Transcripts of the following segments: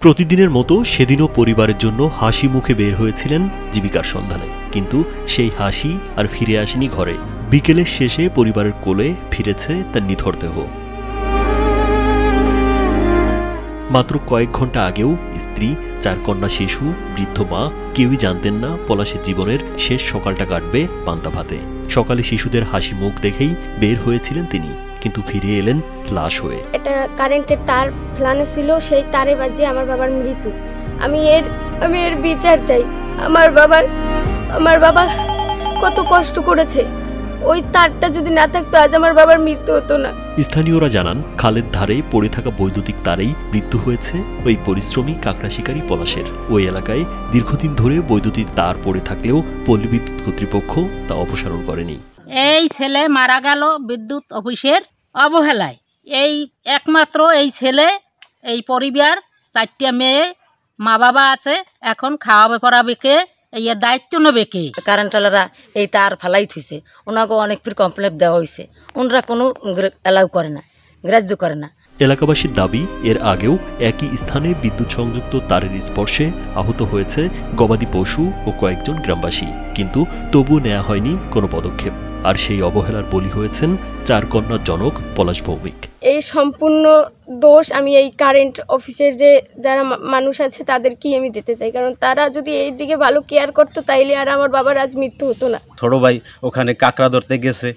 প্রতিদিনের মতো সেদিনও পরিবারের জন্য হাসি মুখে বের হয়েছিলেন জীবিকার সন্ধানে, কিন্তু সেই হাসি আর ফিরে আসেনি ঘরে। বিকেলের শেষে পরিবারের কোলে ফিরেছে তার নিথর দেহ। মাত্র কয়েক ঘন্টা আগেও স্ত্রী, 4 কন্যা, শিশু, বৃদ্ধ মা কেউই জানতেন না পলাশের জীবনের শেষ সকালটা কাটবে পান্তা ভাতে। সকালে শিশুদের হাসি মুখ দেখেই বের হয়েছিলেন তিনি, কিন্তু ফিরে এলেন লাশ হয়ে। এটা কারেন্টের তার ফেলানো ছিল, সেই তারে বাজিয়ে আমার বাবার মৃত্যু। আমি এর বিচার চাই। আমার বাবা কত কষ্ট করেছে, ওই তারটা যদি না থাকতো আজ আমার বাবার মৃত্যু হতো না। স্থানীয়রা জানান, খালের ধারে পড়ে থাকা বৈদ্যুতিক তারেই মৃত্যু হয়েছে ওই পরিশ্রমী কাঁকড়া শিকারী পলাশের। ওই এলাকায় দীর্ঘদিন ধরে বৈদ্যুতিক তার পড়ে থাকলেও পল্লী বিদ্যুৎ কর্তৃপক্ষ তা অপসারণ করেনি। এই ছেলে মারা গেল বিদ্যুৎ অফিসের অবহেলায়। এই একমাত্র এই ছেলে, এই পরিবার, 4টা মেয়ে, মা বাবা আছে, এখন খাওয়াবে পড়াবে কে, এর দায়িত্ব নেবে কে? কারেন্টওয়ালারা এই তার ফালাই থইছে, ওনাকে অনেক ফির কমপ্লেন দেওয়া হয়েছে, ওনারা কোনো অ্যালাউ করে না, গ্রাহ্য করে না। এলাকাবাসীর দাবি, এর আগেও একই স্থানে বিদ্যুৎ সংযুক্ত তারের স্পর্শে আহত হয়েছে গবাদি পশু ও কয়েকজন গ্রামবাসী, কিন্তু তবুও নেওয়া হয়নি কোনো পদক্ষেপ। আর সেই অবহেলার বলি হয়েছেন 4 কন্যার জনক পলাশ ভৌমিক। এই সম্পূর্ণ দোষ আমি এই কারেন্ট অফিসের যে যারা মানুষ আছে তাদেরকেই আমি দিতে চাই, কারণ তারা যদি এই দিকে ভালো কেয়ার করতো তাইলে আর আমার বাবার আজ মৃত্যু হতো না। ছোট ভাই ওখানে কাঁকড়া ধরতে গেছে,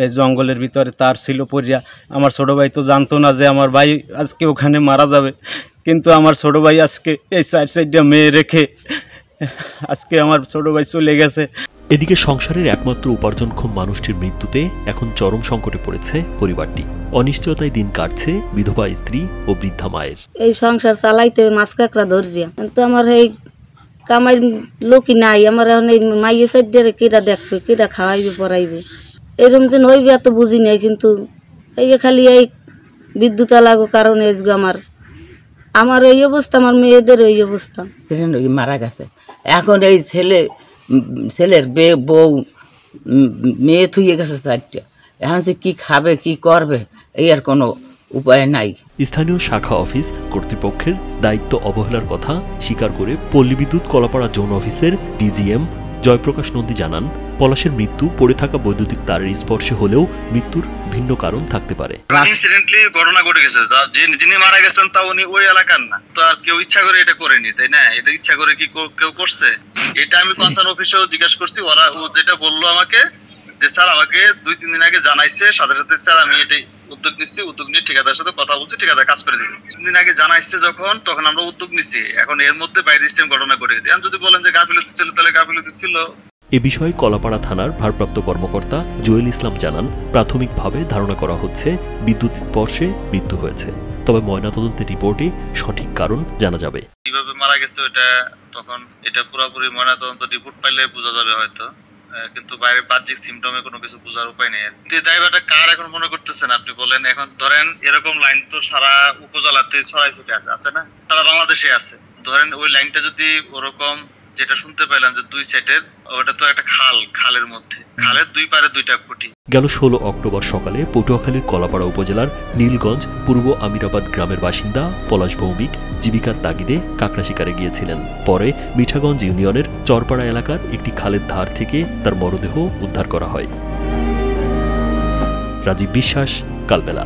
এই জঙ্গলের ভিতরে তার ছিল পড়িয়া। আমার ছোট ভাই তো জানতো না যে আমার ভাই আজকে ওখানে মারা যাবে, কিন্তু আমার ছোট ভাই আজকে এই সাইডটা মেয়ে রেখে আজকে আমার ছোট ভাই চলে গেছে। এদিকে সংসারের একমাত্র উপার্জনক্ষম মানুষটির মৃত্যুতে এখন চরম সংকটে পড়েছে পরিবারটি। অনিশ্চয়তায় দিন কাটছে বিধবা স্ত্রী ও বৃদ্ধা মায়ের। এই সংসার চালাইতে মাছ কাঁকড়া ধরিয়া, কিন্তু আমার এই কামাই লোকই নাই। আমার এখন এই মাইয়ে সাইডে কেটা দেখবে, কেটা খাওয়াইবে পড়াইবে, এরকম যেন হইবে এত বুঝি নাই। কিন্তু এই খালি এই বিদ্যুৎ লাগো কারণে আমার এই অবস্থা, আমার মেয়েদের এই অবস্থা। মারা গেছে, এখন এই ছেলের বউ মেয়ে থুয়ে গেছে 4টা, এখন যে কি খাবে কি করবে এই আর কোনো উপায় নাই। স্থানীয় শাখা অফিস কর্তৃপক্ষের দায়িত্ব অবহেলার কথা স্বীকার করে পল্লী বিদ্যুৎ কলাপাড়া জোন অফিসের ডিজিএম জয়প্রকাশ নন্দী জানান, পলাশের মৃত্যু পড়ে থাকা বৈদ্যুতিক তারের স্পর্শে হলেও মৃত্যুর ভিন্ন কারণ থাকতে পারে। ইনসিডেন্টলি ঘটনা ঘটে গেছে, যিনি মারা গেছেন তা উনি ওই এলাকার না, তো আর কেউ ইচ্ছা করে এটা করেনি, তাই না? এটা ইচ্ছা করে কি কেউ করছে? এটা আমি কনসার্ন অফিসেও জিজ্ঞাসা করছি, ও যেটা বললো আমাকে যে স্যার আমাকে 2-3 দিন আগে জানাইছে, সাথে সাথে স্যার আমি এটাই উদ্যোগ নিচ্ছি, উদ্যোগ নিয়ে ঠিকাদারের সাথে কথা বলছি, ঠিকাদার কাজ করে দিবে। 3 দিন আগে জানাইছে তখন আমরা উদ্যোগ নিচ্ছি। এখন এর মধ্যে বাইরে স্টেম ঘটনা ঘটে গেছে। যদি বলেন যে গাফিলতি ছিল, তাহলে গাফিলতি ছিল। এ বিষয়ে কলাপাড়া থানার ভারপ্রাপ্ত কর্মকর্তা জুয়েল ইসলাম জানান, প্রাথমিকভাবে ধারণা করা হচ্ছে বিদ্যুৎ স্পর্শে মৃত্যু হয়েছে, তবে ময়নাতদন্তের রিপোর্টে সঠিক কারণ জানা যাবে। কিভাবে মারা গেছে এটা পুরোপুরি ময়নাতদন্ত রিপোর্ট পাইলে বোঝা যাবে হয়তো, কিন্তু বাইরে বাহ্যিক সিমটমে কোনো কিছু বোঝার উপায় নেই। দায়ভারটা কার এখন মনে করতেছেন আপনি বলেন? এখন ধরেন এরকম লাইন তো সারা উপজেলাতে ছড়াইছিটে আছে না, সারা বাংলাদেশে আছে। ধরেন ওই লাইনটা যদি ওরকম, যেটা শুনতে পেলাম যে 2 সাইডের, ওটা তো একটা খালের মধ্যে, খালের 2 পারে 2টা খুঁটি। গেল 16 অক্টোবর সকালে পটুয়াখালীর কলাপাড়া উপজেলার নীলগঞ্জ পূর্ব আমিরাবাদ গ্রামের বাসিন্দা পলাশ ভৌমিক জীবিকার তাগিদে কাঁকড়া শিকারে গিয়েছিলেন। পরে মিঠাগঞ্জ ইউনিয়নের চরপাড়া এলাকার একটি খালের ধার থেকে তার মরদেহ উদ্ধার করা হয়। রাজীব বিশ্বাস, কালবেলা।